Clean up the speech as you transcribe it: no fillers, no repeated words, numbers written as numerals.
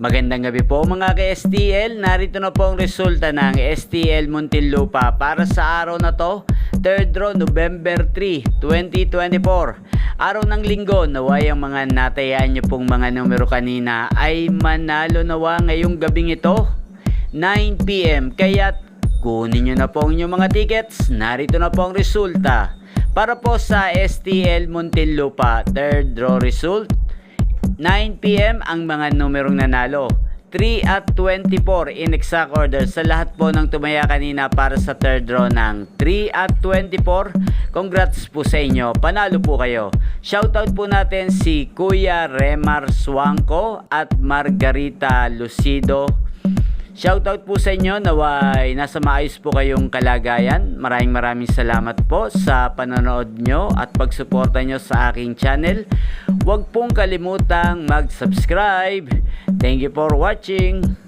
Magandang gabi po mga ka-STL. Narito na po ang resulta ng STL Muntinlupa para sa araw na to, 3rd draw November 3, 2024. Araw ng linggo, naway ang mga natayaan nyo pong mga numero kanina ay manalo nawa ngayong gabing ito, 9 PM. Kaya kunin nyo na po ang inyong mga tickets. Narito na po ang resulta para po sa STL Muntinlupa 3rd draw result. 9 PM ang mga numerong nanalo, 3 at 24 in exact order sa lahat po ng tumaya kanina para sa 3rd draw ng 3 at 24. Congrats po sa inyo, panalo po kayo. Shoutout po natin si Kuya Remar Suangco at Margarita Lucido. Shoutout po sa inyo, naway nasa maayos po kayong kalagayan. Maraming salamat po sa panonood nyo at pagsuporta nyo sa aking channel. Huwag pong kalimutang mag-subscribe. Thank you for watching.